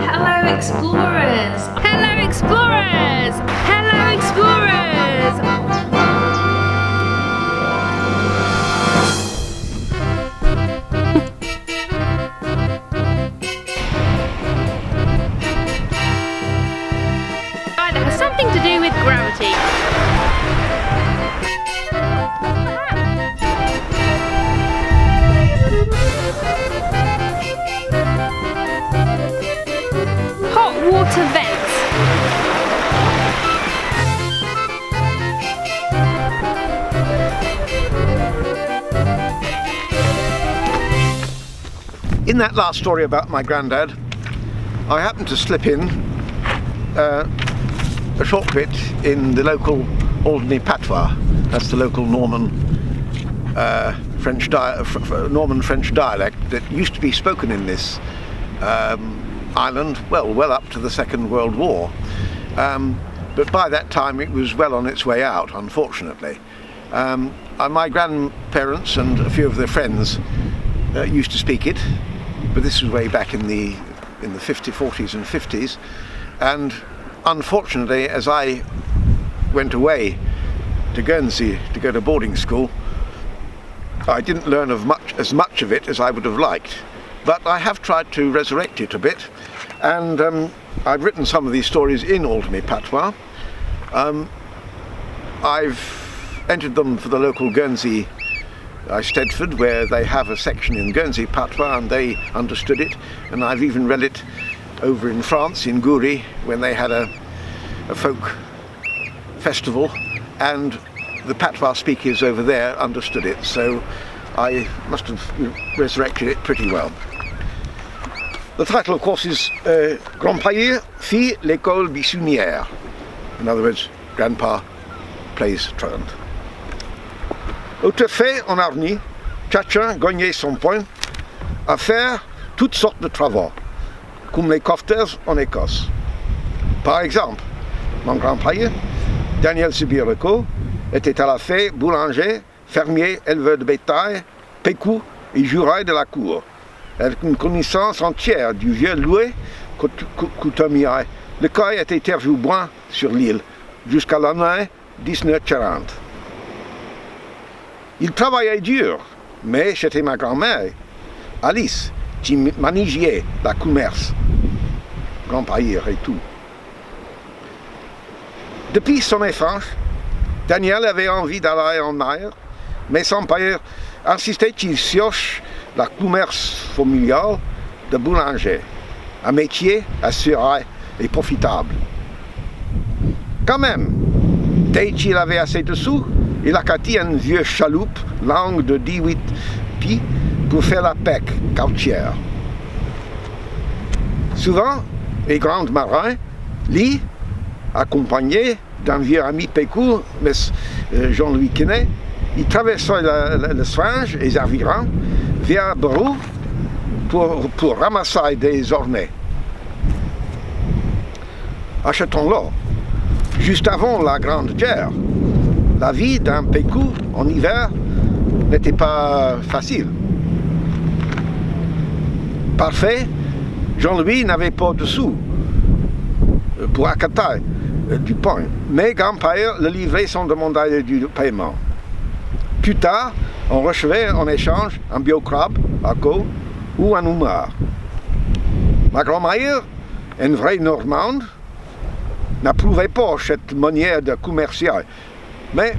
Hello explorers! Hello explorers! Hello explorers! Right, that has something to do with gravity. Hot water vents. In that last story about my granddad, I happened to slip in a short bit in the local Alderney patois. That's the local Norman French dialect that used to be spoken in this island, well up to the Second World War. But by that time it was well on its way out, unfortunately. My grandparents and a few of their friends used to speak it, but this was way back in the 40s and 50s. And unfortunately, as I went away to Guernsey to go to boarding school, I didn't learn as much of it as I would have liked. But I have tried to resurrect it a bit, and I've written some of these stories in Alderney patois. I've entered them for the local Guernsey Stedford, where they have a section in Guernsey patois and they understood it, and I've even read it over in France, in Goury, when they had a folk festival, and the patois speakers over there understood it, so I must have resurrected it pretty well. The title, of course, is Grand-Père fit l'école buissonnière. In other words, Grandpa plays truant. Autrefois en Arnie, chacun gagnait son point à faire toutes sortes de travaux, comme les coffeteurs en Écosse. Par exemple, mon grand-père, Daniel Sibirico, était à la fois boulanger, fermier, éleveur de bétail, pécou et juraille de la cour, avec une connaissance entière du vieux loué coutumier, lequel était étervé au bois sur l'île jusqu'à l'année 1940. Il travaillait dur, mais c'était ma grand-mère, Alice, qui maniait la commerce, grand-père et tout. Depuis son enfance, Daniel avait envie d'aller en mer, mais son père insistait qu'il cherche la commerce familiale de boulanger, un métier assuré et profitable. Quand même, dès qu'il avait assez de sous, il a quitté une vieille chaloupe longue de 18 pieds pour faire la pêche côtière. Souvent, les grands marins, lui, accompagné d'un vieux ami pécou, Jean-Louis Quinet, il traversait le Swange et les environs vers Brou pour ramasser des ornets. Achetons-le. Juste avant la Grande Guerre, la vie d'un pécou en hiver n'était pas facile. Parfait, Jean-Louis n'avait pas de sous pour accater du pain, mais grand-père le livrait sans demander du paiement. Plus tard, on recevait en échange un biocrabe à queue ou un homard. Ma grand-mère, une vraie Normande, n'approuvait pas cette manière de commercer, mais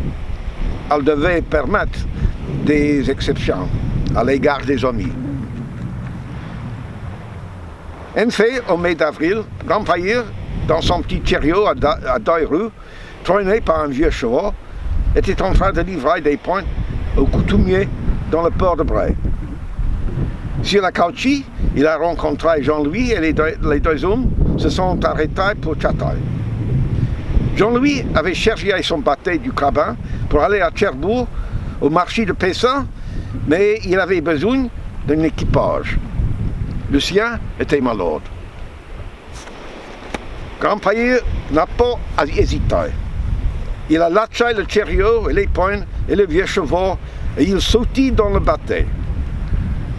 elle devait permettre des exceptions à l'égard des amis. En fait, au mai d'avril, grand-père, dans son petit chariot à 2 roues, traîné par un vieux cheval, était en train de livrer des pains aux coutumiers dans le port de Bray. Sur la Cauchy, il a rencontré Jean-Louis et les deux hommes se sont arrêtés pour chatter. Jean-Louis avait cherché son bateau du Crabin pour aller à Cherbourg, au marché de Pessin, mais il avait besoin d'un équipage. Le sien était malade. Grand-père n'a pas hésité. Il a lâché le chariot et les pains et le vieux cheval et il sautit dans le bateau.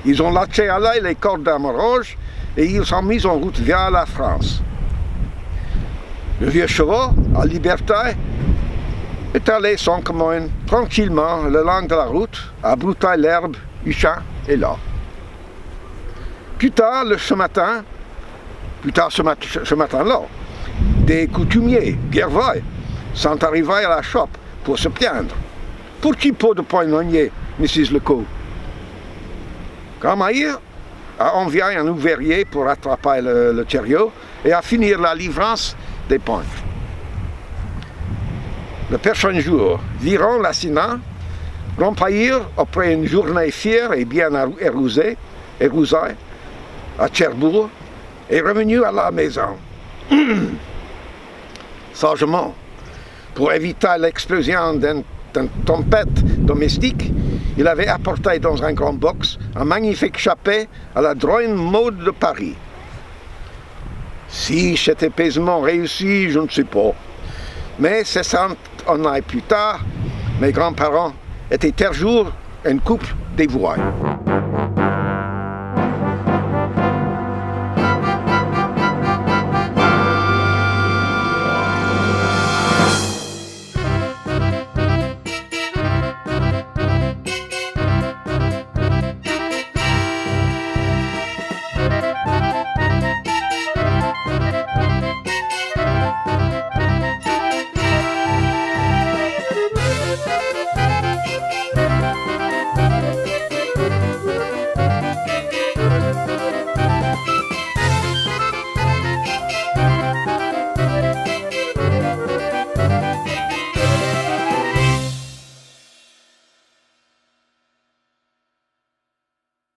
Ils ont lâché à l'ail les cordes d'amarrage et ils sont mis en route vers la France. Le vieux cheval, à liberté, est allé sans commune, tranquillement, le long de la route, à broussailler l'herbe, ici et là. Plus tard, ce matin-là, des coutumiers, guerriers, sont arrivés à la chope pour se plaindre. Pour qui pot de poignonnier, Mrs. Lecault? Grand-Maïr a envoyé un ouvrier pour attraper le chariot et à finir la livrance des pains. Le prochain jour, virant l'assinat, Grand-Maïr, après une journée fière et bien arrosée, à Cherbourg, est revenu à la maison. Sagement, pour éviter l'explosion d'une tempête domestique, il avait apporté dans un grand box un magnifique chapeau à la droite mode de Paris. Si cet épaisement réussi, je ne sais pas. Mais 60 ans plus tard, mes grands-parents étaient toujours un couple dévoué.